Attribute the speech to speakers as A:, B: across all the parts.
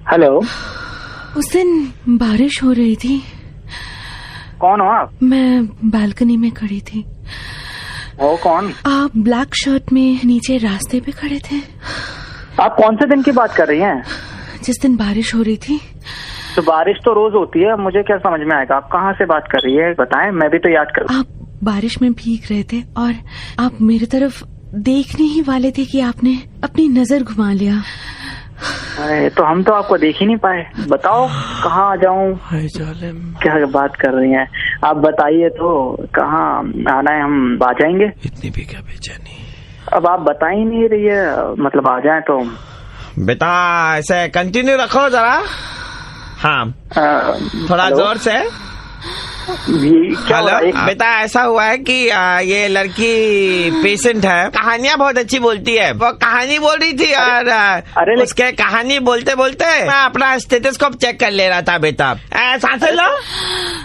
A: Hello.
B: उस दिन बारिश हो रही थी।
A: कौन हो आप?
B: मैं बालकनी में खड़ी थी।
A: वो कौन?
B: आप ब्लैक शर्ट में नीचे रास्ते पे खड़े थे।
A: आप कौन से दिन की बात कर रही हैं?
B: जिस दिन बारिश हो रही थी।
A: तो बारिश तो रोज होती है, मुझे क्या समझ में आएगा? आप कहाँ से बात कर रही है बताएं, मैं भी तो याद करूँ।
B: आप बारिश में भीग रहे थे और आप मेरी तरफ देखने ही वाले थे कि आपने अपनी नजर घुमा लिया।
A: अरे तो हम तो आपको देख ही नहीं पाए। बताओ कहाँ आ जाऊँ? क्या बात कर रही हैं आप? बताइए तो कहाँ आना है, हम आ जाएंगे।
C: इतनी भी क्या बेचैनी?
A: अब आप बता ही नहीं रही है, मतलब आ जाए तो।
C: बेटा ऐसे कंटिन्यू रखो जरा। हाँ थोड़ा जोर से। हेलो बेटा, ऐसा हुआ है कि ये लड़की पेशेंट है, कहानियाँ बहुत अच्छी बोलती है। वो कहानी बोल रही थी और
A: अरे
C: उसके कहानी बोलते बोलते मैं अपना स्टेथोस्कोप चेक कर ले रहा था। बेटा सांसें लो।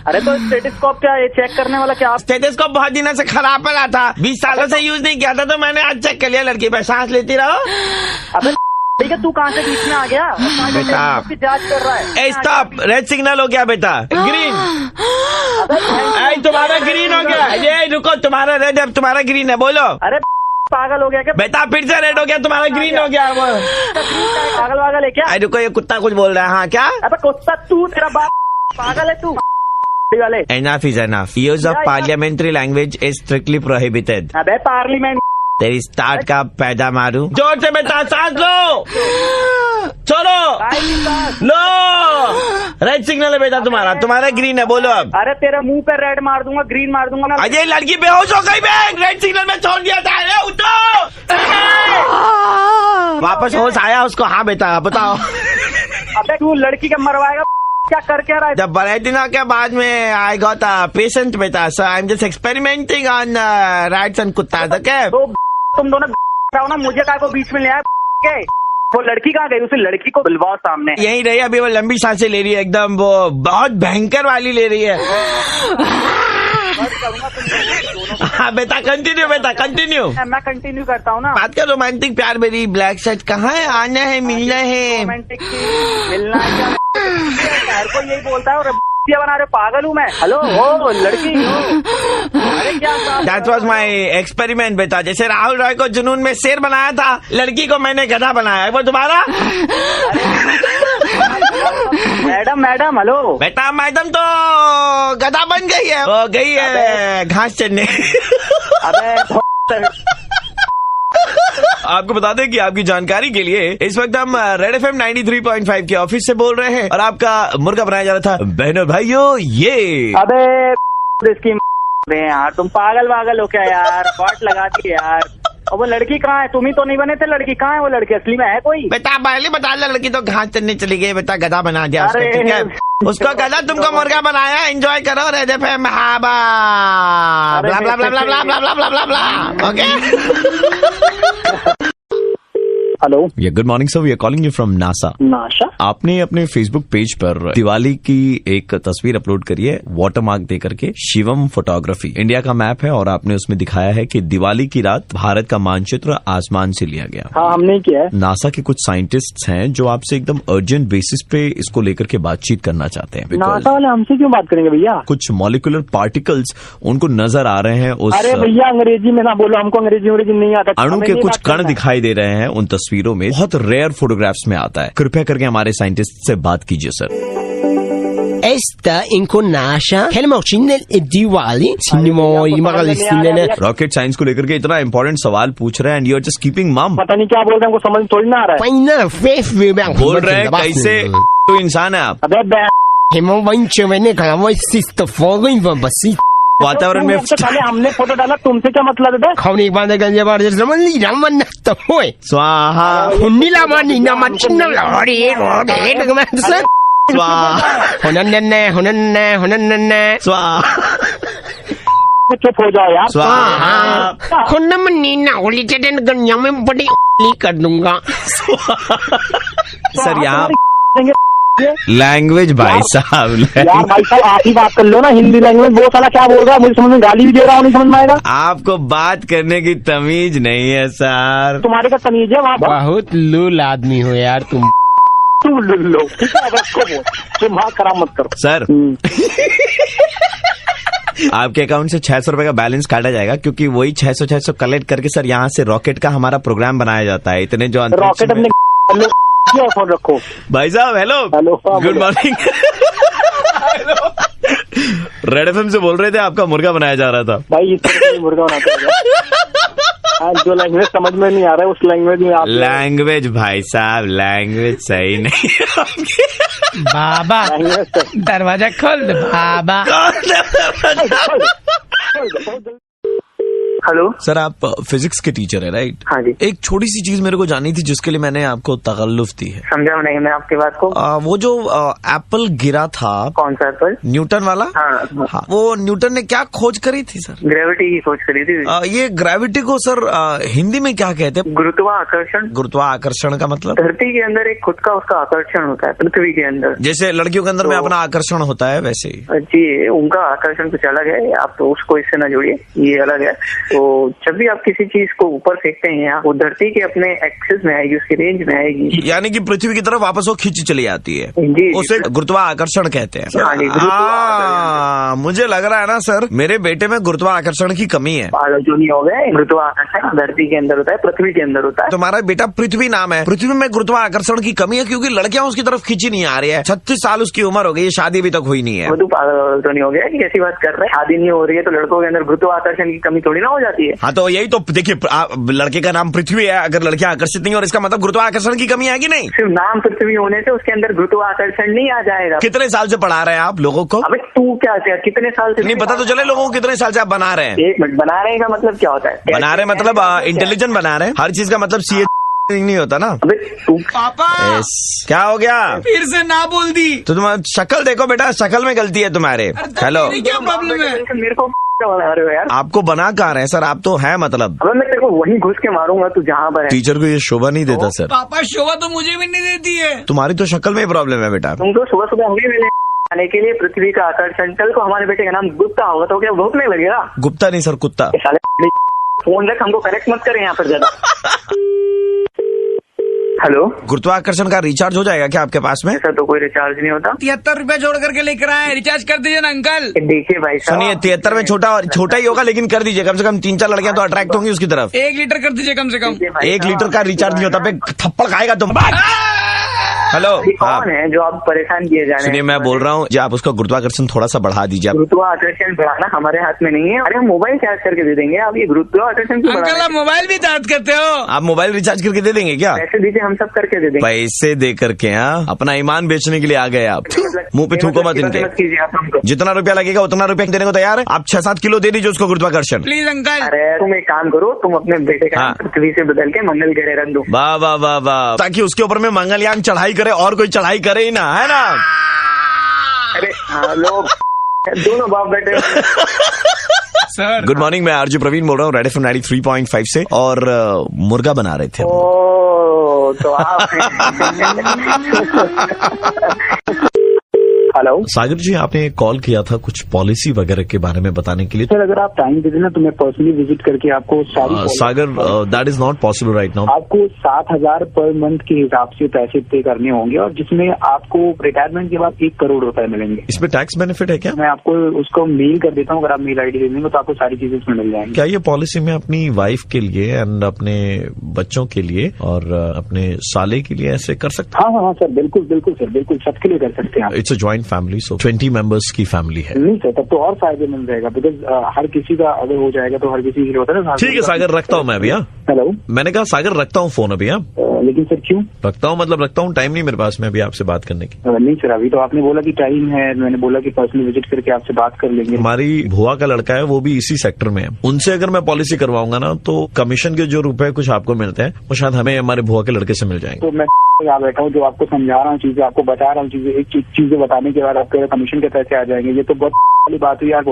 A: अरे तो स्टेथोस्कोप क्या ये चेक करने वाला? क्या
C: स्टेथोस्कोप बहुत दिनों से खराब पड़ा था, 20 सालों से यूज नहीं किया था, तो मैंने आज चेक कर लिया। लड़की पे सांस लेती रहो।
A: अबे ठीक है, तू कहाँ से बीच में आ गया?
C: बेटा
A: जांच कर रहा है।
C: स्टॉप, रेड सिग्नल हो गया बेटा, ग्रीन। तुम्हारा ग्रीन हो गया। ये रुको, तुम्हारा रेड है, तुम्हारा ग्रीन है, बोलो।
A: अरे पागल हो गया क्या?
C: बेटा फिर से रेड हो गया, तुम्हारा ग्रीन हो गया।
A: पागल वागल है क्या?
C: रुको, ये कुत्ता कुछ बोल रहा है। हाँ क्या?
A: अबे कुत्ता तू, तेरा बाप पागल है तू वाले।
C: Enough is enough. Use of parliamentary language is strictly prohibited.
A: अबे पार्लियामेंट
C: तेरी स्टार्ट का पैदा मारू। जोर से बेटा सांस लो, छोड़ो, लो। रेड सिग्नल है बेटा तुम्हारा, तुम्हारा ग्रीन है, बोलो अब।
A: अरे तेरे मुंह पे रेड मार दूंगा, ग्रीन मार दूंगा ना।
C: अजय लड़की बेहोश हो गई। मैं रेड सिग्नल में छोड़ दिया था। अरे उठो, वापस होश आया उसको? हाँ बेटा बताओ।
A: अबे तू लड़की के मरवाएगा क्या? कर क्या रहा है?
C: जब बड़े दिनों के बाद में आई गॉट अ पेशेंट बेटा, so I am just experimenting on rats and कुत्ता। तो
A: तुम दोनों रहो ना, मुझे काय को बीच में ले आया? वो लड़की कहाँ गई? उसे लड़की को बुलवाओ सामने।
C: यही रही, अभी वो लंबी सांसें ले रही है, एकदम वो बहुत भयंकर वाली ले रही है। हाँ बेटा कंटिन्यू, बेटा कंटिन्यू।
A: मैं कंटिन्यू करता हूँ ना।
C: बात कर रोमांटिक प्यार मेरी। ब्लैक शर्ट कहाँ है? आना है, मिलना है।
A: रोमांटिक मिलना है क्या? को यही बोलता है और बना रहे, पागल हूँ मैं। हेलो ओ लड़की हो। अरे क्या?
C: That was my experiment बेटा। जैसे राहुल रॉय को जुनून में शेर बनाया था, लड़की को मैंने गधा बनाया है। वो तुम्हारा?
A: Madam hello.
C: बेटा मैडम तो गधा बन गई है, वो गई है घास चढ़ने। आपको बता दें कि आपकी जानकारी के लिए इस वक्त हम रेड FM 93.5 के ऑफिस से बोल रहे हैं और आपका मुर्गा बनाया जा रहा था। बहनों भाइयों ये
A: अबे इसकी यार, तुम पागल वागल हो क्या यार? फट लगा दी यार। और वो लड़की कहाँ है? तुम ही तो नहीं बने थे। लड़की कहाँ है? वो लड़की असली में है कोई?
C: बेटा पहले बता, लड़की तो घास चढ़ने चली गई बेटा, गधा बना दिया उसको। ठीक है, उसको गधा, तुमको मुर्गा बनाया। एंजॉय करो रेड FM। हाबा blah blah blah blah blah blah blah blah blah. Okay.
A: Hello
C: या good morning sir, we are calling you from NASA.
A: NASA?
C: आपने अपने फेसबुक पेज पर दिवाली की एक तस्वीर अपलोड करी है, वाटरमार्क दे करके, शिवम फोटोग्राफी। इंडिया का मैप है और आपने उसमें दिखाया है कि दिवाली की रात भारत का मानचित्र आसमान से लिया गया।
A: हाँ हमने किया है।
C: नासा के कुछ साइंटिस्ट्स हैं जो आपसे एकदम अर्जेंट बेसिस पे इसको लेकर के बातचीत करना चाहते हैं।
A: नासा वाले हमसे क्यों बात करेंगे भैया?
C: कुछ मॉलिक्यूलर पार्टिकल्स उनको नजर आ रहे हैं उस।
A: अरे भैया अंग्रेजी में ना बोलो, हमको अंग्रेजी नहीं आता।
C: अणु के कुछ कण दिखाई दे रहे हैं उन तस्वीरों में, बहुत रेयर फोटोग्राफ्स में आता है। कृपया करके हमारे साइंटिस्ट से बात कीजिए sir.
D: Esta inconascia che le Diwali
C: rocket science को लेकर के इतना इंपॉर्टेंट सवाल पूछ रहे हैं and you are just keeping mum.
A: पता नहीं क्या बोल रहे हैं, हमको समझ थोड़ी ना आ रहा है।
C: बोल रहे हैं कैसे तो इंसान है आप? वातावरण में
A: हमने फोटो डाला, तुमसे क्या मतलब है?
C: स्वाहा
A: चुप हो जाओ यार।
D: कर दूंगा
C: सर यहाँ लैंग्वेज भाई साहब।
A: यार भाई साहब आप ही बात कर लो ना हिंदी लैंग्वेज। वो साला क्या बोल रहा है, मुझे समझ में गाली भी दे रहा हूँ, नहीं समझ में आएगा।
C: आपको बात करने की तमीज नहीं है सर।
A: तुम्हारे का तमीज है वहाँ?
D: बहुत लूल आदमी हो यार तुम।
A: तुम लो, ठीक है, रखो वो, तुम हाँ खराब मत करो
C: सर। आपके अकाउंट से 600 रुपए का बैलेंस काटा जाएगा, क्योंकि वही 600 कलेक्ट करके सर यहाँ से रॉकेट का हमारा प्रोग्राम बनाया जाता है। इतने जो
A: रॉकेट अपने फोन रखो।
C: भाई साहब hello, good morning. Red FM से बोल रहे थे, आपका मुर्गा बनाया जा रहा था।
A: भाई इस मुर्गा बनाता है, जो लैंग्वेज समझ में नहीं आ रहा है उस लैंग्वेज में आप
C: लैंग्वेज भाई साहब, लैंग्वेज सही नहीं।
D: बाबा दरवाजा खोल दे बाबा।
A: हेलो
C: सर, आप फिजिक्स के टीचर है राइट?
A: हाँ जी।
C: एक छोटी सी चीज मेरे को जाननी थी जिसके लिए मैंने आपको तकल्लुफ दी है।
A: समझा नहीं मैं आपकी बात को।
C: वो जो एप्पल गिरा था,
A: कौन सा एप्पल?
C: न्यूटन वाला।
A: हाँ।
C: वो न्यूटन ने क्या खोज करी थी सर?
A: ग्रेविटी की खोज करी थी।
C: ये ग्रेविटी को सर हिंदी में क्या कहते हैं?
A: गुरुत्वाकर्षण।
C: गुरुत्वाकर्षण का मतलब?
A: धरती के अंदर एक खुद का उसका आकर्षण होता है, पृथ्वी के अंदर
C: जैसे लड़कियों के अंदर में अपना आकर्षण होता है वैसे ही।
A: जी, उनका आकर्षण कुछ अलग है, आप तो उसको इससे न जोड़िए, ये अलग है। तो जब भी आप किसी चीज को ऊपर फेंकते हैं, वो धरती के अपने एक्सिस में आएगी, उसकी रेंज में आएगी,
C: यानी कि पृथ्वी की तरफ वापस वो खींच चली जाती है।
A: जी,
C: उसे गुरुत्वाकर्षण कहते हैं।
A: हाँ जी,
C: मुझे लग रहा है ना सर, मेरे बेटे में गुरुत्वाकर्षण की कमी है।
A: जो नहीं हो गए, गुरुत्वाकर्षण धरती के अंदर होता है, पृथ्वी के अंदर होता है।
C: तुम्हारा बेटा पृथ्वी नाम है, पृथ्वी में गुरुत्वाकर्षण की कमी है क्योंकि लड़कियां उसकी तरफ खींची नहीं आ रही है। 36 साल उसकी उम्र हो गई है, शादी अभी तक हुई नहीं है।
A: तो नहीं हो गया, कैसी बात कर रहे हैं? शादी नहीं हो रही है तो लड़कों के अंदर गुरुत्वाकर्षण की कमी थोड़ी ना हो जाती है।
C: हाँ, तो यही तो देखिए, लड़के का नाम पृथ्वी है, अगर लड़कियां आकर्षित नहीं, और इसका मतलब गुरुत्वाकर्षण की कमी है कि नहीं?
A: सिर्फ नाम पृथ्वी होने से उसके अंदर गुरुत्वाकर्षण नहीं आ जाएगा।
C: कितने साल से पढ़ा रहे हैं आप लोगों को?
A: अबे तू क्या कितने साल से?
C: नहीं पता तो चले लोगों को कितने साल से आप बना रहे हैं।
A: एक मिनट, बना रहे का मतलब क्या होता है?
C: बना रहे मतलब इंटेलिजेंट बना रहे हैं। हर चीज का मतलब सीए नहीं होता ना।
A: अबे तू
D: पापा
C: क्या हो गया?
D: फिर से ना बोल दी
C: तो तुम शक्ल देखो बेटा, शक्ल में गलती है तुम्हारे। हेलो,
D: क्या प्रॉब्लम है?
A: मेरे को बना रहे हो यार?
C: आपको बना कहाँ रहे हैं सर? आप तो है मतलब।
A: अबे मैं तेरे को वहीं घुस के मारूंगा तू जहाँ पर है।
C: टीचर को ये शोभा नहीं देता सर।
D: पापा शोभा तो मुझे भी नहीं देती है।
C: तुम्हारी तो शक्ल में ही प्रॉब्लम है बेटा।
A: तुम तो सुबह सुबह होंगे मिले आने के लिए पृथ्वी का आकर्षण। कल को हमारे बेटे का नाम गुप्ता होगा तो क्या भूख नहीं लगेगा?
C: गुप्ता नहीं सर, कुत्ता।
A: फोन रख, हमको करेक्ट मत करें यहाँ पर ज्यादा। हेलो,
C: गुरुत्वाकर्षण का रिचार्ज हो जाएगा क्या आपके पास में?
A: ऐसा तो कोई रिचार्ज नहीं होता।
D: 73 रुपए जोड़ करके लेकर आए, रिचार्ज कर दीजिए ना अंकल।
A: देखिए भाई साहब,
C: सुनिए 73 में छोटा ही होगा, लेकिन कर दीजिए। कम से कम 3-4 लड़कियां तो अट्रैक्ट होंगी उसकी तरफ।
D: 1 लीटर कर दीजिए कम से कम।
C: 1 लीटर का रिचार्ज नहीं होता, पे थप्पड़ खाएगा तुम। हेलो,
A: कौन है जो आप परेशान किए जा रहे हैं?
C: सुनिए मैं बोल रहा हूँ जी, आप उसका गुरुत्वाकर्षण थोड़ा सा बढ़ा दीजिए।
A: गुरुत्वाकर्षण बढ़ाना हमारे हाथ में नहीं है। अरे हम मोबाइल चार्ज करके दे देंगे, आप ये गुरुत्वाकर्षण क्यों बढ़ा रहे हैं?
D: अंकल आप मोबाइल भी चार्ज करते हो?
C: आप मोबाइल रिचार्ज करके दे देंगे क्या?
A: पैसे दीजिए, हम सब करके दे देंगे।
C: पैसे दे करके? हाँ, अपना ईमान बेचने के लिए आ गए आप। मुंह पे थूको मत इनके। जितना रुपया लगेगा उतना रुपया देने को तैयार है। आप 6-7 किलो दे दीजिए उसको गुरुत्वाकर्षण,
D: प्लीज अंकल।
A: अरे तुम एक काम करो, तुम अपने बेटे का पृथ्वी से बदल के मंगल ग्रह रख दो।
C: वाह वाह वाह वाह, ताकि उसके ऊपर में मंगलयान चढ़ाई करे और कोई चढ़ाई करे ही ना, है ना?
A: अरे हाँ, लोग दोनों बाप बेटे।
D: सर
C: गुड मॉर्निंग, मैं आरजे प्रवीण बोल रहा हूँ रेड एफएम 93.5 से, और मुर्गा बना रहे थे।
A: ओ तो आप हेलो
C: सागर जी, आपने कॉल किया था कुछ पॉलिसी वगैरह के बारे में बताने के लिए।
A: सर अगर आप टाइम दे देना तो मैं पर्सनली विजिट करके आपको सारी
C: सागर, that is not possible right now.
A: आपको 7,000 पर मंथ के हिसाब से पैसे पे करने होंगे, और जिसमें आपको रिटायरमेंट के बाद 1 करोड़ रुपए मिलेंगे।
C: इसमें टैक्स बेनिफिट है क्या?
A: मैं आपको उसको मेल कर देता हूँ, अगर आप मेल आईडी दे देंगे तो आपको सारी चीजें उसमें मिल जाएंगी।
C: क्या ये पॉलिसी में अपनी वाइफ के लिए एंड अपने बच्चों के लिए और अपने साले के लिए ऐसे कर सकते?
A: हाँ सर, बिल्कुल बिल्कुल सर, बिल्कुल सबके लिए कर सकते हैं आप।
C: It's a joint family, so 20 members की फैमिली है।
A: नहीं सर, तब तो और फायदेमंद रहेगा, बिकॉज हर किसी का अगर हो जाएगा तो हर किसी के लिए होता है ना।
C: ठीक है सागर, रखता हूँ मैं अभी।
A: हेलो,
C: मैंने कहा सागर रखता हूँ फोन अभी।
A: लेकिन सर क्यों
C: रखता हूँ? मतलब रखता हूँ, टाइम नहीं मेरे पास में अभी आपसे बात करने की।
A: नहीं सर, अभी तो आपने बोला कि टाइम है, मैंने बोला कि पर्सनली विजिट करके आपसे बात कर लेंगे।
C: हमारी भुआ का लड़का है, वो भी इसी सेक्टर में है। उनसे अगर मैं पॉलिसी करवाऊंगा ना, तो कमीशन के जो रुपए कुछ आपको मिलते हैं वो शायद हमें हमारे भुआ के लड़के से मिल जाएंगे।
A: तो मैं यहाँ बैठा हूँ, जो आपको समझा रहा हूँ चीजें, आपको बता रहा हूँ चीजें, एक चीजें बताने के बाद आपके कमीशन के पैसे आ जाएंगे। ये तो बहुत वाली बात हुई यार।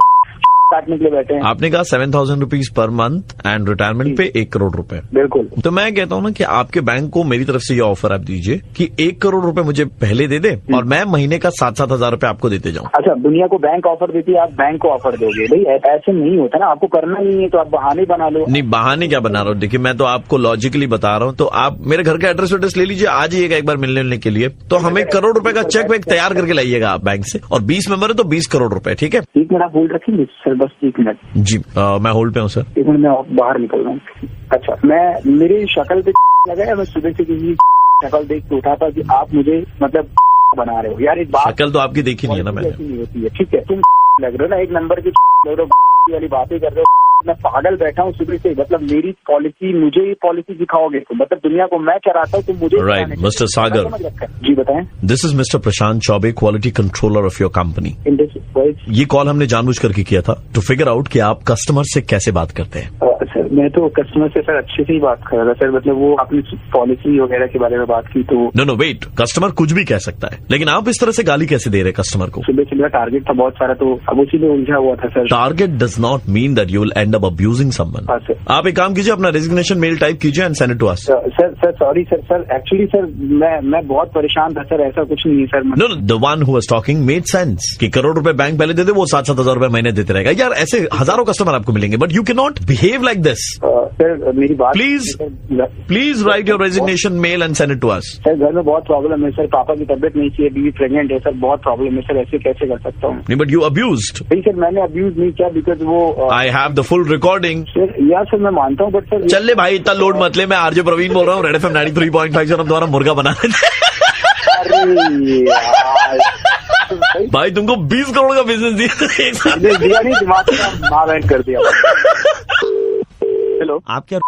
A: काटने के लिए बैठे हैं।
C: आपने कहा 7,000 rupees per month and retirement पे 1 करोड़ रुपए।
A: बिल्कुल।
C: तो मैं कहता हूँ ना कि आपके बैंक को मेरी तरफ से ये ऑफर आप दीजिए कि 1 करोड़ रुपए मुझे पहले दे दे और मैं महीने का 7-7 हजार रुपए आपको देते जाऊँ।
A: अच्छा, दुनिया को बैंक ऑफर देती है, आप बैंक को ऑफर दोगे? भाई ऐसे नहीं होता ना, आपको करना नहीं है तो आप बहाने बना लो।
C: नहीं, बहाने क्या बना रहा हूँ, देखिए मैं तो आपको लॉजिकली बता रहा हूँ। तो आप मेरे घर का एड्रेस वेड्रेस ले लीजिए, आ जाइएगा एक बार मिलने के लिए। तो हमें 1 करोड़ रुपए का चेक वेक तैयार करके लाइएगा आप बैंक से, और 20 मेंबर है तो 20 करोड़ रुपए। ठीक है,
A: 1 मिनट आप होल्ड रखेंगे सर, बस 1 मिनट
C: जी। मैं होल्ड पे हूँ सर।
A: 1 मिनट में बाहर निकल रहा हूँ। अच्छा, मैं मेरी शक्ल पे लगा, मैं सुबह से किसी शक्ल देख के उठा था कि आप मुझे मतलब बना रहे हो यार। एक बात,
C: शक्ल तो आपकी देखी नहीं है ना मैंने।
A: नहीं होती है, ठीक है, तुम लग रहे हो ना एक नंबर की लग रहे हो, वाली बातें कर रहे हो। मैं पागल बैठा हूँ सुबह से, मतलब मेरी पॉलिसी, मुझे ये पॉलिसी दिखाओगे तो मतलब दुनिया को मैं चलाता हूँ तो मुझे।
C: राइट मिस्टर सागर,
A: जी बताएं।
C: This is mister Prashant Choubey, quality controller of your company. ये कॉल हमने जानबूझ करके किया था टू फिगर आउट कि आप कस्टमर से कैसे बात करते हैं।
A: सर मैं तो कस्टमर से सर अच्छे से ही बात कर रहा सर, मतलब वो अपनी पॉलिसी वगैरह के बारे में बात की तो।
C: नो वेट, कस्टमर कुछ भी कह सकता है, लेकिन आप इस तरह से गाली कैसे दे रहे कस्टमर को?
A: सुबह से मेरा टारगेट था बहुत सारा, तो अब उसी में उलझा हुआ था sir.
C: Target does not mean that you will end up abusing someone. आप एक काम कीजिए, अपना रेजिग्नेशन मेल टाइप कीजिए and send it to us.
A: Sir sorry sir actually sir मैं बहुत परेशान था सर, ऐसा कुछ नहीं है sir.
C: No, the one who was talking made sense कि करोड़ रुपए बैंक पहले दे दे, वो 7-7 हजार रुपए महीने देते रहेगा। यार ऐसे हजारों कस्टमर आपको मिलेंगे, but you can not behave like this.
A: Sir मेरी बात,
C: please write your resignation mail and send it to us.
A: Sir घर में बहुत प्रॉब्लम है सर, पापा की तबियत नहीं थी, बीवी प्रेग्नेंट है सर, बहुत प्रॉब्लम है सर, ऐसे कैसे कर सकता हूँ?
C: नहीं, बट यू अब्यूज्ड।
A: नहीं सर, मैंने अब्यूज नहीं किया, बिकॉज वो
C: I have the full recording.
A: Sir यार सर मैं मानता हूँ, बट सर
C: चल ले भाई, इतना लोड मत ले। मैं आरजे प्रवीण बोल रहा हूँ, रेड एफएम 93.5 से हम तुम्हारा मुर्गा बना रहे थे। भाई तुमको 20 करोड़ का बिजनेस
A: दिया नहीं, दिमाग में कर दिया। हेलो,
E: आप क्या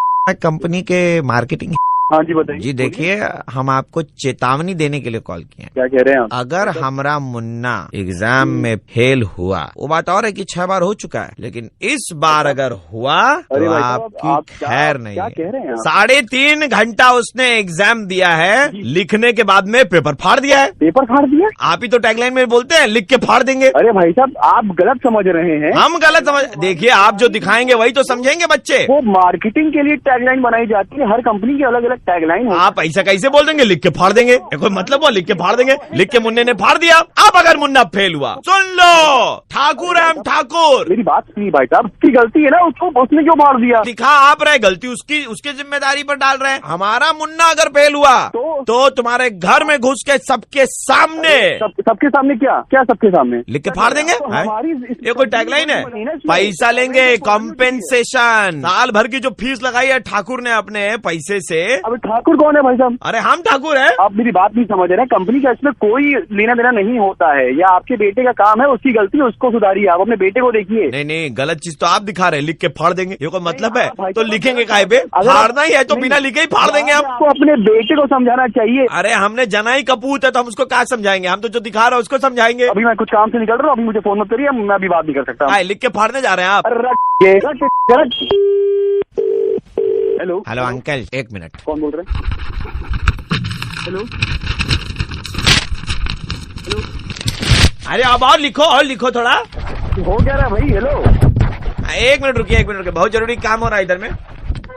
E: कंपनी के मार्केटिंग?
A: हाँ जी बताइए।
E: जी देखिए, हम आपको चेतावनी देने के लिए कॉल किए हैं।
A: क्या कह रहे हैं आप?
E: अगर हमारा मुन्ना एग्जाम में फेल हुआ, वो बात और है कि 6 बार हो चुका है, लेकिन इस बार अगर हुआ तो आपकी खैर नहीं है। 3.5 घंटा उसने एग्जाम दिया है, लिखने के बाद में पेपर फाड़ दिया है।
A: पेपर फाड़ दिया?
E: आप ही तो टैगलाइन में बोलते हैं लिख के फाड़ देंगे।
A: अरे भाई साहब, आप गलत समझ रहे हैं।
E: हम गलत समझ? देखिए, आप जो दिखाएंगे वही तो समझेंगे बच्चे।
A: वो मार्केटिंग के लिए टैगलाइन बनाई जाती है, हर कंपनी की अलग अलग टैगलाइन है।
E: आप ऐसा कैसे बोल देंगे लिख के फाड़ देंगे? कोई मतलब हुआ लिख के फाड़ देंगे? लिख के मुन्ने ने फाड़ दिया। अब अगर मुन्ना फेल हुआ, सुन लो, ठाकुर है हम ठाकुर।
A: मेरी बात सुनिए भाई साहब, उसकी गलती है ना, उसको उसने क्यों फाड़ दिया?
E: लिखा आप रहे, गलती उसकी, उसके जिम्मेदारी पर डाल रहे हैं। हमारा मुन्ना अगर फेल हुआ तो तुम्हारे घर में घुस के सबके सामने।
A: सबके सामने क्या क्या सबके सामने
E: लिख के फाड़ देंगे? ये कोई टैगलाइन है? पैसा लेंगे, कॉम्पेंसेशन। साल भर की जो फीस लगाई है ठाकुर ने अपने पैसे से।
A: अब ठाकुर कौन है भाई साहब?
E: अरे हम ठाकुर हैं।
A: आप मेरी बात नहीं समझ रहे, कंपनी का इसमें कोई लेना देना नहीं होता है, या आपके बेटे का काम है, उसकी गलती है, उसको सुधारिए। आप अपने बेटे को देखिए।
E: नहीं, गलत चीज तो आप दिखा रहे हैं, लिख के फाड़ देंगे। ये कोई मतलब है? तो लिखेंगे काहे पे? फाड़ना ही है तो बिना लिखे ही फाड़ देंगे हम।
A: आपको अपने बेटे को समझाना चाहिए।
E: अरे हमने जनाई कपूत है तो हम उसको क्या समझाएंगे? हम तो जो दिखा रहे हैं उसको समझाएंगे।
A: अभी मैं कुछ काम से निकल रहा हूँ, अभी मुझे फोन मत करिए, मैं अभी बात नहीं कर सकता।
E: लिख के फाड़ने जा रहे हैं आप?
A: Hello
E: hello uncle, 1 minute.
A: कौन बोल रहे हैं? Hello hello.
E: अरे अब और लिखो थोड़ा।
A: हो क्या रहा है भाई? हेलो
E: 1 मिनट रुकिए, बहुत जरूरी काम हो रहा है इधर में।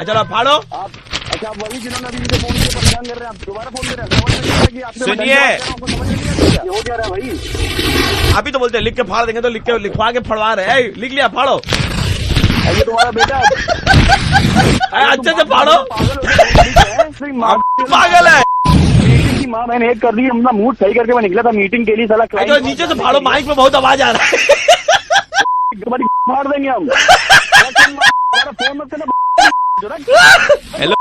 E: चलो फाड़ो।
A: अच्छा, आप वही जिन्होंने अभी मुझे फोन किया परेशान कर रहे हैं, आप दोबारा फोन कर रहे हैं?
E: सुनिए,
A: हो क्या रहा है भाई?
E: अभी तो बोलते हैं लिख के फाड़ देंगे, तो लिख के लिखवा के फड़वा रहे हैं। लिख लिया, फाड़ो।
A: ये तुम्हारा बेटा
E: अच्छे से फाड़ो। पागल है।
A: मीटिंग की माँ मैंने एक कर दी, अपना मूड सही करके मैं निकला था मीटिंग के लिए। साला
E: नीचे से फाड़ो, माइक में बहुत आवाज आ रहा है।
A: फाड़ देंगे हम। फोन मत करना।
C: हेलो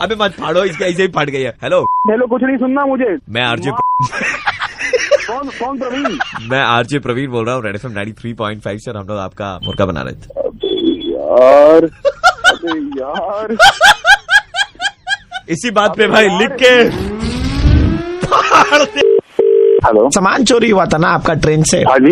C: अबे मत फाड़ो, इसके ऐसे ही फट गई है। हेलो
A: हेलो, कुछ नहीं सुनना मुझे।
C: मैं आरजे
A: कौन प्रवीण?
C: मैं आरजे प्रवीण बोल रहा हूँ, रेड एफएम 93.5 से। हम लोग आपका मुर्गा बना रहे थे।
A: यार
C: इसी बात पे भाई लिख के
E: हेलो, सामान चोरी हुआ था ना आपका ट्रेन से?
A: हाँ जी।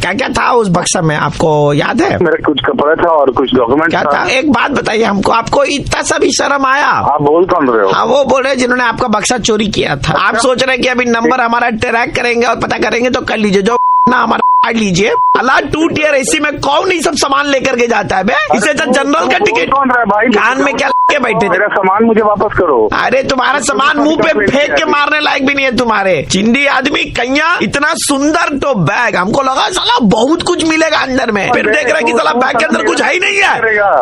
E: क्या क्या था उस बक्सा में, आपको याद है?
A: मेरा कुछ कपड़ा था और कुछ डॉक्यूमेंट
E: क्या था? एक बात बताइए हमको, आपको इतना सा भी शर्म आया?
A: आप बोल कौन रहे हो?
E: हाँ, वो बोल रहे जिन्होंने आपका बक्सा चोरी किया था। आप सोच रहे कि अभी नंबर हमारा ट्रैक करेंगे और पता करेंगे तो कर लीजिए, जो ना हमारा लीजिए। अल्लाह 2 टियर AC में कौन ही सब सामान लेकर के जाता है बे? इसे तो जनरल का टिकट
F: कौन रहा है भाई?
E: कान में क्या के बैठे?
F: मेरा सामान मुझे वापस करो।
E: अरे तुम्हारा सामान मुंह पे फेंक के मारने लायक भी नहीं है तुम्हारे चिंडी आदमी कैया। इतना सुंदर तो बैग, हमको लगा साला बहुत कुछ मिलेगा अंदर में, फिर देख रहे कि साला बैग के अंदर कुछ है ही नहीं है।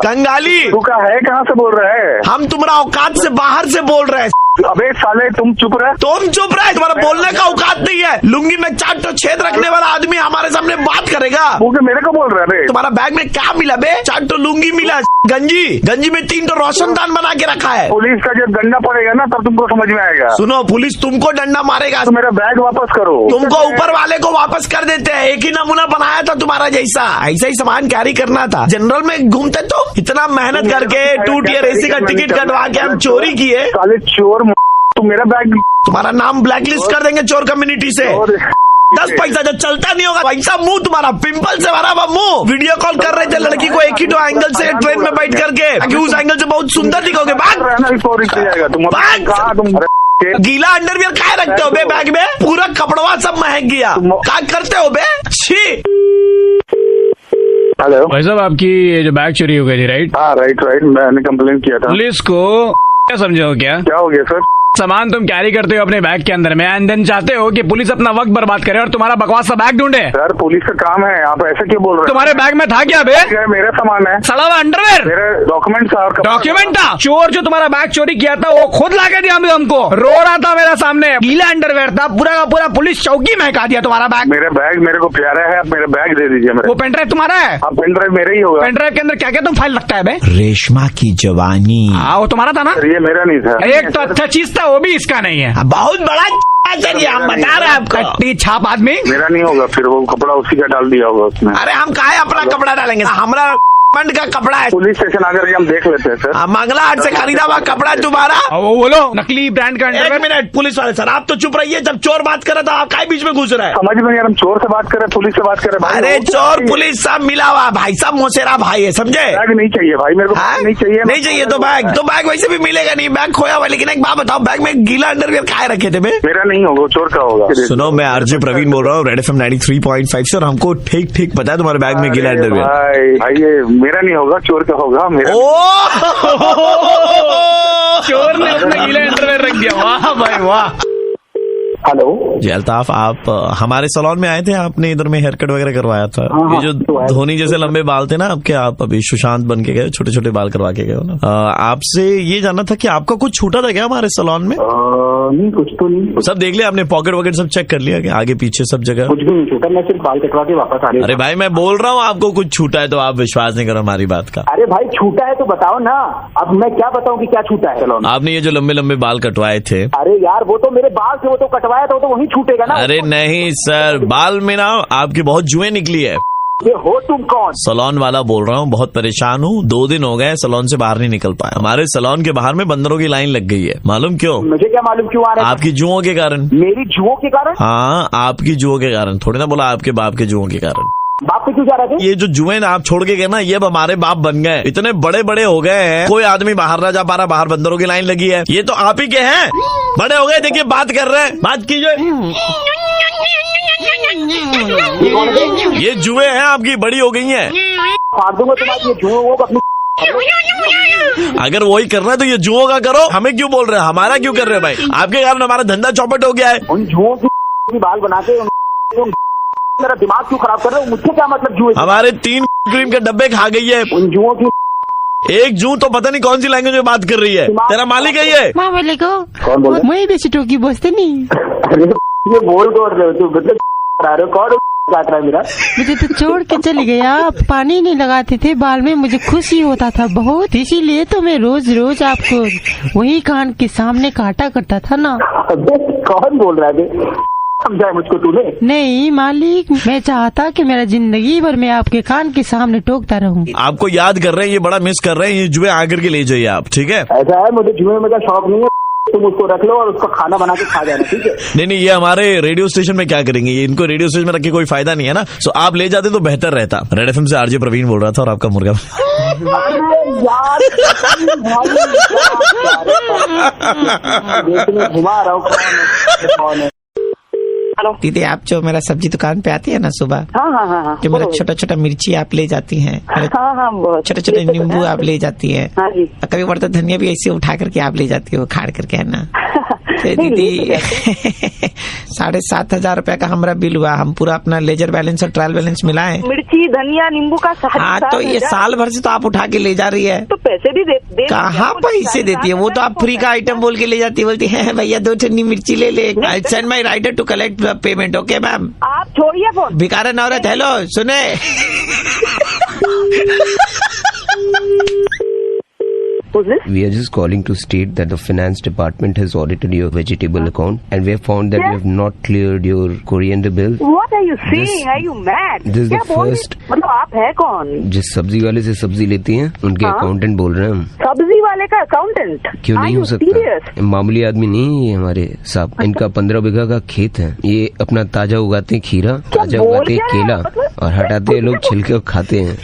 E: कंगाली
F: तू का है, कहाँ से बोल रहा है?
E: हम तुम्हारा औकात से बाहर से बोल रहे हैं।
F: अबे साले तुम चुप रहे।
E: तुम चुप रहे, तुम्हारा बोलने का औकात नहीं है। लुंगी में 4 तो छेद रखने वाला आदमी हमारे सामने बात करेगा।
F: वो मेरे को बोल रहा है?
E: तुम्हारा बैग में क्या मिला बे? 4 तो लुंगी मिला, गंजी में 3 तो रोशनदान बना के रखा है।
F: पुलिस का जब डंडा पड़ेगा ना तब तुमको समझ में आएगा।
E: सुनो, पुलिस तुमको डंडा मारेगा
F: तो मेरा बैग वापस करो।
E: तुमको ऊपर वाले को वापस कर देते हैं। एक ही नमूना बनाया था तुम्हारा जैसा, ऐसा ही सामान कैरी करना था। जनरल में घूमते तो इतना मेहनत करके 2 टियर AC का टिकट कटवा के हम चोरी किए।
F: साले चोर, तू मेरा बैग,
E: तुम्हारा नाम ब्लैकलिस्ट कर देंगे चोर कम्युनिटी से। 10 पैसा जो चलता नहीं होगा वैसा मुंह तुम्हारा, पिंपल से भरा हुआ मुंह। वीडियो कॉल कर रहे थे लड़की को एक ही 2 एंगल से ट्रेन में बैठ करके, ताकि उस एंगल से बहुत सुंदर दिखोगे। गीला अंडरवियर क्या रखते हो बे बैग में? पूरा कपड़वा सब महक गया, क्या करते हो बे? छी।
F: हेलो
G: भाई साहब, आपकी ये जो बैग चोरी हो गई थी, राइट?
F: हाँ राइट, मैंने कंप्लेन किया था।
G: पुलिस को क्या समझे हो? क्या
F: हो गया सर?
G: सामान तुम कैरी करते हो अपने बैग के अंदर में, एंड देन चाहते हो कि पुलिस अपना वक्त बर्बाद करे और तुम्हारा बकवास सा बैग ढूंढे।
F: सर पुलिस का काम है, आप ऐसे क्यों बोल रहे हैं?
G: तुम्हारे बैग में था क्या बे?
F: मेरा सामान है,
G: सड़ा हुआ अंडरवेयर,
F: मेरे डॉक्यूमेंट
G: था। चोर जो तुम्हारा बैग चोरी किया था वो खुद ला के दिया हमको, रो रहा था मेरे सामने, गीला अंडरवेयर था, पूरा का पूरा पुलिस चौकी महका दिया तुम्हारा बैग।
F: मेरा बैग मेरे को प्यारा है, आप मेरा बैग दे दीजिए।
G: वो पेन ड्राइव तुम्हारा है?
F: आप पेन ड्राइव मेरा ही होगा।
G: पेन ड्राइव के अंदर क्या क्या तुम फाइल रखता है बे?
C: रेशमा की जवानी।
G: हाँ वो तुम्हारा था ना?
F: ये मेरा नहीं था।
G: एक तो अच्छा चीज था, वो भी इसका नहीं है।
E: बहुत बड़ा चलिए हम बता रहे हैं आपको।
G: कट्टी छाप आदमी
F: मेरा नहीं होगा, फिर वो कपड़ा उसी का डाल दिया होगा उसमें।
E: अरे हम काहे अपना कपड़ा डालेंगे? हमारा फंड का कपड़ा है।
F: पुलिस स्टेशन आकर हम देख लेते हैं सर।
E: मंगला हाट से खरीदा हुआ कपड़ा तुम्हारा।
G: वो बोलो नकली ब्रांड का।
E: 1 मिनट पुलिस वाले सर, आप तो चुप रहिए। जब चोर बात कर रहा था, आप काय बीच में घुस रहे हैं?
F: समझ में यार, हम चोर से बात कर रहे, पुलिस से बात कर रहे।
E: अरे चोर पुलिस सब मिला हुआ भाई साहब, मोसेरा भाई है, समझे?
F: बैग नहीं चाहिए भाई मेरे को। नहीं चाहिए,
E: नहीं चाहिए तो बैग वैसे भी मिलेगा नहीं, बैग खोया हुआ। लेकिन एक बात बताओ, बैग में गीला अंडरवियर काहे रखे थे?
F: मेरा नहीं होगा, चोर का होगा।
C: सुनो, मैं आरजे प्रवीण बोल रहा हूँ, रेड FM 93.5 से, और हमको ठीक पता है तुम्हारे बैग में गीला अंडरवियर।
F: भाई ये मेरा नहीं होगा, चोर का होगा। मेरा
G: चोर ने अपना गीला अंडरवियर रख दिया। वाह भाई वाह।
F: हेलो
C: जी अल्ताफ, आप हमारे सैलून में आए थे, आपने इधर में हेयर कट वगैरह करवाया था। ये जो धोनी जैसे लंबे बाल थे ना आपके, आप अभी सुशांत बन के गए, छोटे छोटे बाल करवा के गए हो ना। आपसे ये जानना था कि आपका कुछ छूटा था क्या हमारे सैलून में?
F: नहीं, कुछ तो नहीं।
C: सब देख लिया आपने? पॉकेट वॉकेट सब चेक कर लिया क्या? आगे पीछे सब जगह?
F: कुछ भी नहीं छूटा, मैं सिर्फ बाल कटवा के वापस आ रही हूँ।
C: अरे भाई मैं बोल रहा हूँ आपको कुछ छूटा है, तो आप विश्वास नहीं करो हमारी बात का।
F: अरे भाई छूटा है तो बताओ ना, अब मैं क्या बताऊँ कि क्या छूटा है?
C: आपने ये जो लंबे लंबे बाल कटवाए थे।
F: अरे यार वो तो मेरे बाल थे, वो तो कटवाया था, वो तो वही छूटेगा ना।
C: अरे नहीं सर, बाल में ना आपकी बहुत जुएं निकली है।
F: ये हो तुम कौन?
C: सैलून वाला बोल रहा हूँ, बहुत परेशान हूँ, 2 दिन हो गए सैलून से बाहर नहीं निकल पाया। हमारे सैलून के बाहर में बंदरों की लाइन लग गई है, मालूम क्यों?
F: मुझे क्या मालूम क्यों आ रहा है?
C: आपकी जुओं के कारण।
F: मेरी जुओं के कारण?
C: हाँ, आपकी जुओं के कारण, थोड़ी ना बोला आपके बाप के जुओं के कारण।
F: बाप पे क्यों जा रहे थे?
C: ये जो जुए ना आप छोड़ के गए ना, ये अब हमारे बाप बन गए, इतने बड़े बड़े हो गए हैं, कोई आदमी बाहर ना जा पा रहा, बाहर बंदरों की लाइन लगी है। ये तो आप ही के हैं, बड़े हो गए, देखिए बात कर रहे हैं, बात कीजिए। ये जुए हैं आपकी, बड़ी हो गई हैं।
F: फाड़ दूंगा तुम्हारी ये जुओं को अपनी।
C: अगर वही करना है तो ये जुओं का करो, हमें क्यों बोल रहे हैं? हमारा क्यों कर रहे हैं भाई? आपके कारण हमारा धंधा चौपट हो गया है।
F: उन जुओं की बाल बना के मेरा दिमाग क्यों खराब कर रहे हो? मुझसे क्या मतलब जुए?
C: हमारे 3 क्रीम के डब्बे खा गई है।
F: उन जुओं की
C: एक जू तो पता नहीं कौन सी लैंग्वेज में बात कर रही है। तेरा मालिक है ये?
F: कौन बोल?
B: मैं बेसी टोकी बसते नहीं।
F: अरे ये बोल कौन रहे हो तू? मतलब कौन काट रहा है मेरा?
B: मुझे तो छोड़ के चली गई, आप पानी नहीं लगाते थे बाल में, मुझे खुशी होता था बहुत, इसीलिए तो मैं रोज रोज आपको वही कान के सामने काटा करता था ना।
F: कौन बोल रहा है? समझाया मुझको तूने? नहीं
B: मालिक, मैं चाहता कि मेरा जिंदगी भर मैं आपके कान के सामने टोकता रहूं।
C: आपको याद कर रहे हैं, ये बड़ा मिस कर रहे हैं, ये जुए आकर के ले जाइए आप, ठीक है?
F: ऐसा है, मुझे जुए में का शौक नहीं है, तुम उसको रख लो और उसको खाना बना के खा जाना, ठीक है?
C: नहीं, ये हमारे रेडियो स्टेशन में क्या करेंगे, ये इनको रेडियो स्टेशन में रख के कोई फायदा नहीं है ना, सो आप ले जाते तो बेहतर रहता। रेड FM से आरजे प्रवीण बोल रहा था, और आपका मुर्गा
F: घुमा रहा हूँ।
D: दीदी आप जो मेरा सब्जी दुकान पे आती है ना सुबह,
A: हाँ,
D: जो मेरा छोटा छोटा मिर्ची आप ले जाती हैं, छोटे छोटे नींबू आप ले जाती है, कभी बढ़ता धनिया भी ऐसे उठा करके आप ले जाती हो खाड़ करके, है ना। तो दीदी 7,500 रुपया का हमारा बिल हुआ, हम पूरा अपना लेजर बैलेंस और ट्रायल बैलेंस मिलाए।
A: मिर्ची धनिया नींबू का
D: हाँ, तो ये साल भर से तो आप उठा के ले जा रही है,
A: तो पैसे भी दे
D: कहाँ पैसे देती है वो, तो आप फ्री का आइटम बोल के ले जाती है, बोलती है भैया 2 ठन्नी मिर्ची ले ले, I send my rider to collect payment. Okay ma'am,
A: आप छोड़िए फोन।
D: भिखारन औरत, हेलो सुने।
H: We are just calling to state that the finance department has audited your vegetable account and we have found that you have not cleared your coriander bill.
A: What are you saying? Are you mad?
H: This is the first.
A: मतलब आप है कौन?
H: जिस सब्जी वाले से सब्जी लेती हैं उनके अकाउंटेंट बोल रहे हैं हम।
A: सब्जी वाले का अकाउंटेंट?
H: क्यों नहीं हो सकता? मामूली आदमी नहीं है हमारे साहब, इनका 15 बीघा का खेत है, ये अपना ताजा उगाते हैं खीरा, ताजा उगाते हैं केला और हटाते हैं लोग छिलके और खाते हैं।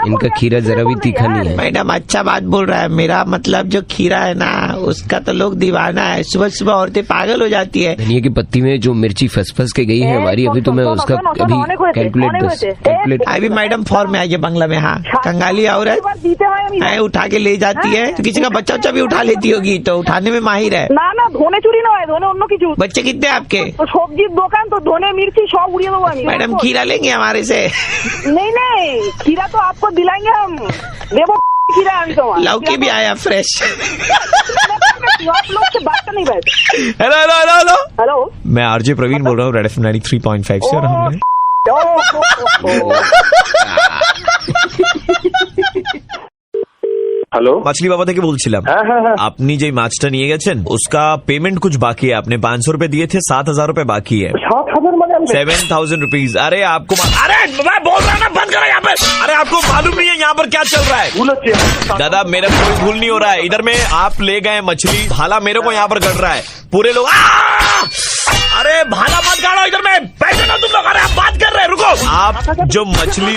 H: इनका खीरा जरा भी तीखा नहीं है।
D: मैडम अच्छा बात बोल रहा है, मेरा मतलब जो खीरा है ना उसका तो लोग दीवाना है, सुबह सुबह औरतें पागल हो जाती है।
H: धनिया की पत्ती में जो मिर्ची फंस के गई है हमारी, अभी तो मैं उसका अभी कैलकुलेट
D: अभी मैडम फॉर्म में आइए बंगला में। हाँ, कंगाली औरत उठा के ले जाती है, तो किसी का बच्चा उच्चा भी उठा लेती होगी, तो उठाने में माहिर है
A: ना। धोने चुरी ना है, धोने उन की।
D: बच्चे कितने आपके?
A: सब्जी दुकान तो धोने मिर्ची 100 उड़िया दो।
D: मैडम खीरा लेंगे हमारे से?
A: नहीं, खीरा तो आपको दिलाएंगे हम, देखो खीरा तो
D: लौकी भी आया फ्रेश।
A: आप लोग से बात नहीं बैठ।
C: Hello hello hello hello
A: hello,
C: मैं आरजे प्रवीण बोल रहा हूँ रेड FM 93.5 से, और हमने
F: হ্যালো,
C: মাছলি বাবা থেকে বলছিলাম। আপনি যে মাছটা নিয়ে গেছেন उसका पेमेंट कुछ बाकी है, आपने 500 रुपए दिए थे, 7,000 रुपए बाकी है।
F: 7,000 मतलब
C: 7,000 रुपीज। अरे आपको अरे मैं बोल रहा ना, बंद करो यहाँ पे। अरे आपको मालूम नहीं है यहाँ पर क्या चल रहा है? दादा मेरा कोई भूल नहीं हो रहा है, इधर में आप ले गए मछली, भाला मेरे को यहाँ पर गड़ रहा है, पूरे लोग अरे भाला मत गाड़ो, इधर में बैठो ना तुम लोग। अरे आप बात कर रहे हैं, रुको। आप जो मछली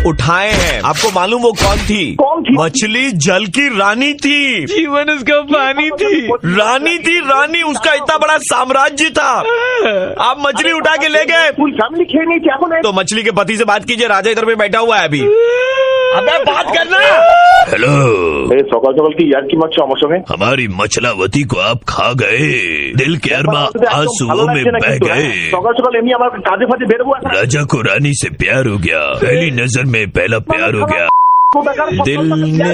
C: उठाए हैं आपको मालूम वो कौन थी? मछली जल की रानी थी, जीवन उसका पानी थी, रानी थी रानी, उसका इतना बड़ा साम्राज्य था। आप मछली उठा के ले गए, तो मछली के पति से बात कीजिए, राजा इधर में बैठा हुआ है अभी। अबे बात करना।
F: हेलो, सकाल सकाल की यार की मच्छा मशों
I: हमारी मछलावती को आप खा गए, दिल के अरमा आंसुओं में बह गए।
F: सकाल सकाल एमनी हमारे ताजे फाजे बेर हुआ।
I: राजा को रानी से प्यार हो गया, पहली नजर में पहला प्यार हो गया,
C: दिल ने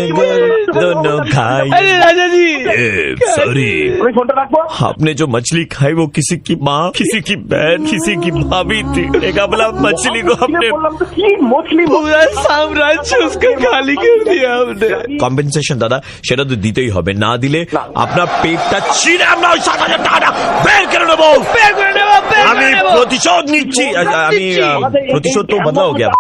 C: दोनों खाई।
D: अरे राजा जी
I: सॉरी,
C: आपने जो मछली खाई वो किसी की माँ, किसी की बहन, किसी की भाभी थी। एक अबला मछली को हमने पूरा साम्राज्य उसका खाली कर दिया हमने। कॉम्पेंसेशन दादा সেটা তো দিতেই হবে, না দিলে আপনার পেটটা চিরে আমরা ওই টাকাটা বের করে নেবো। আমি প্রতিশোধ নিচ্ছি, আমি প্রতিশোধ তো বদলা हो गया।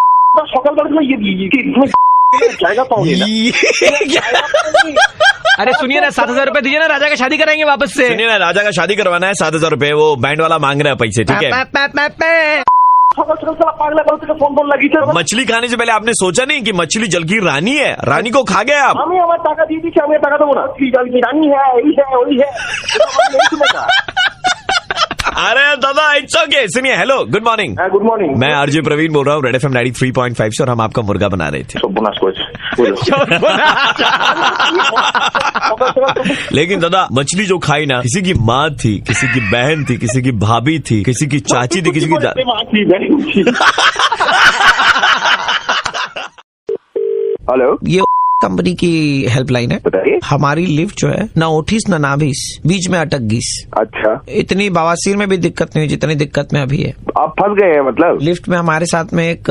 G: अरे सुनिए ना, 7,000 रुपए दीजिए ना, राजा का शादी कराएंगे वापस से।
C: सुनिए ना, राजा का शादी करवाना है, 7,000 रुपए वो बैंड वाला मांग रहा है पैसे, ठीक है? मछली खाने से पहले आपने सोचा नहीं कि मछली जल की रानी है, रानी को खा गए आप।
F: हमें हमारा टाका दी थी, हमें टाका दो ना, रानी है, वही है।
C: अरे दादा इट्स ओके। सुनिए, hello, good morning.
F: Good morning,
C: मैं आरजे प्रवीण बोल रहा हूँ रेड FM 93.5 से, और हम आपका मुर्गा बना रहे थे। लेकिन दादा मछली जो खाई ना, किसी की माँ थी, किसी की बहन थी, किसी की भाभी थी, किसी की चाची थी, किसी की
F: हेलो,
D: ये कंपनी की हेल्पलाइन है।
F: बताइए।
D: हमारी लिफ्ट जो है ना ओठीस ना नाभिस, बीच में अटक गई।
F: अच्छा,
D: इतनी बवासीर में भी दिक्कत नहीं हुई जितनी दिक्कत में अभी है।
F: आप फंस गए हैं मतलब?
D: लिफ्ट में हमारे साथ में एक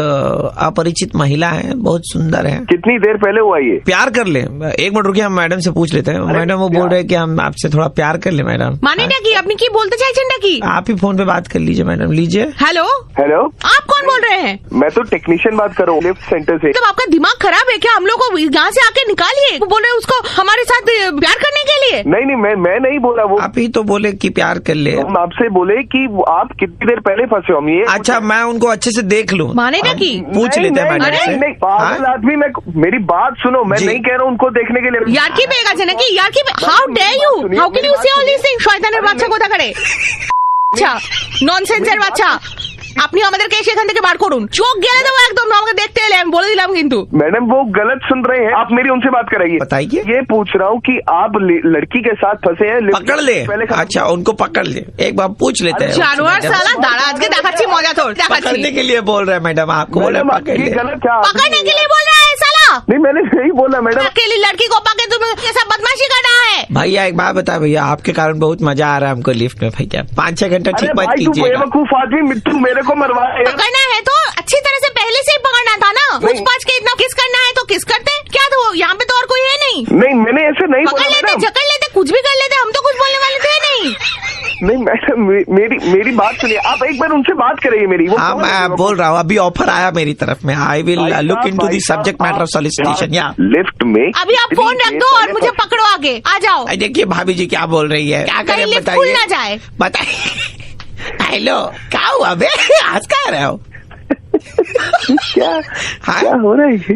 D: अपरिचित महिला है, बहुत सुंदर है।
F: कितनी देर पहले हुआ ये?
D: प्यार कर ले, 1 मिनट रुकिए, हम मैडम से पूछ लेते हैं। मैडम वो बोल रहे हैं कि हम आपसे थोड़ा प्यार कर ले। मैडम
B: माने ना कि अपनी की बोलते चाहे की
D: आप ही फोन पे बात कर लीजिए। मैडम लीजिए।
B: हेलो
F: हेलो,
B: आप कौन बोल रहे हैं?
F: मैं तो टेक्नीशियन बात कर रहा हूँ लिफ्ट सेंटर से।
B: मतलब आपका दिमाग खराब है क्या? हम लोग को यहाँ से आके निकालिए। वो बोले उसको हमारे साथ प्यार करने के लिए।
F: नहीं, मैं नहीं बोला, वो
D: आप ही तो बोले कि प्यार कर ले।
F: हम आपसे बोले कि आप कितनी देर पहले फंसे हम ये।
D: अच्छा, मैं उनको अच्छे से देख लूँ,
B: मानेगा कि
D: पूछ लेते हैं मैडम से।
F: नहीं, पागल आदमी, मैं मेरी बात सुनो, मैं नहीं कह रहा हूँ उनको देखने के लिए।
B: यार की बेगा ना कि यार की how dare you, how can you say all this things? शयताনের বাচ্চা কথা করে।
J: আচ্ছা ননসেন্সের বাচ্চা আপনি আমাদেরকে এসে এখান থেকে বার করুন চোখ গেলে দেবো একদম আমাকে দেখতে এলে আমি বলে দিলাম কিন্তু
K: मैडम वो गलत सुन रहे हैं आप मेरी उनसे बात कराइए
E: बताइए
K: ये पूछ रहा हूँ कि आप लड़की के साथ फंसे हैं
E: पकड़ ले अच्छा उनको पकड़ ले एक बार पूछ लेते हैं
J: জানোয়ার साला दाड़ा आज के দেখাচ্ছি মজা তোর
E: पकड़ने के लिए बोल रहे हैं मैडम आपको बोल रहे
J: पकड़ने के लिए बोल रहा है साला
K: नहीं मैंने नहीं बोला मैडम
J: अकेली लड़की को पकड़ तुम ये सब बदमाशी कर रहा है
E: भैया एक बात बता भैया आपके कारण बहुत मजा आ रहा है हमको लिफ्ट में भैया 5-6 घंटा ठीक बात कीजिए
K: बेवकूफ आदमी मिट्टू मेरे को मरवाया
J: पकड़ना है तो अच्छी तरह से पहले से ही पकड़ना था ना पूछ के इतना किस करना है तो किस करते क्या तो यहाँ पे तो और कोई है नहीं
K: मैंने ऐसे नहीं
J: पकड़ लेते जकड़ लेते कुछ भी कर लेते हम तो कुछ बोलने वाले थे नहीं
K: मैडम मेरी बात सुनिए आप एक बार उनसे बात करिए मेरी
E: हाँ मैं बोल रहा हूँ अभी ऑफर आया मेरी तरफ में I will look into the subject matter solicitation या
K: लिफ्ट में
J: अभी आप फोन रख दो और मुझे पकड़ो आगे आ जाओ
E: देखिए भाभी जी क्या बोल रही है क्या करें
J: बताइए ना जाए
E: बताइए हेलो क्या हुआ बे आज कह रहे हो
K: क्या हो रहा है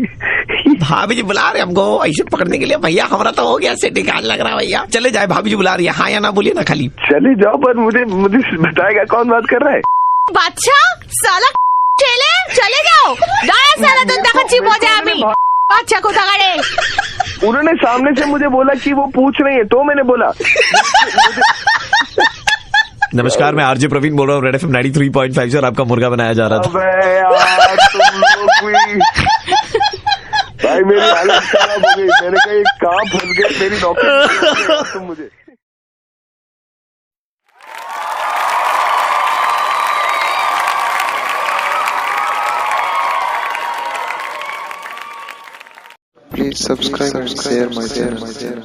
E: भाभी जी बुला रहे हमको ऐसे पकड़ने के लिए भैया हमारा तो हो गया सेटिंग आज लग रहा है भैया चले जाए भाभी जी बुला रही है हाँ या ना बोलिए ना खाली
K: चले जाओ पर मुझे बताएगा कौन बात कर रहा है
J: बादशाह साला चले जाओ दाया साला तो देखाচ্ছি মজা আমি বাচ্চা কোথাকারে
K: उन्होंने सामने से मुझे बोला कि वो पूछ रही है तो मैंने बोला
C: नमस्कार मैं आरजे प्रवीण बोल रहा हूँ रेड एफएम 93.5 से और आपका मुर्गा बनाया जा रहा था
K: भाई मेरी हालत खराब हो गई मैंने कहा कहाँ फंस गए मेरी नौकरी तुम मुझे
L: Please subscribe and share my channel.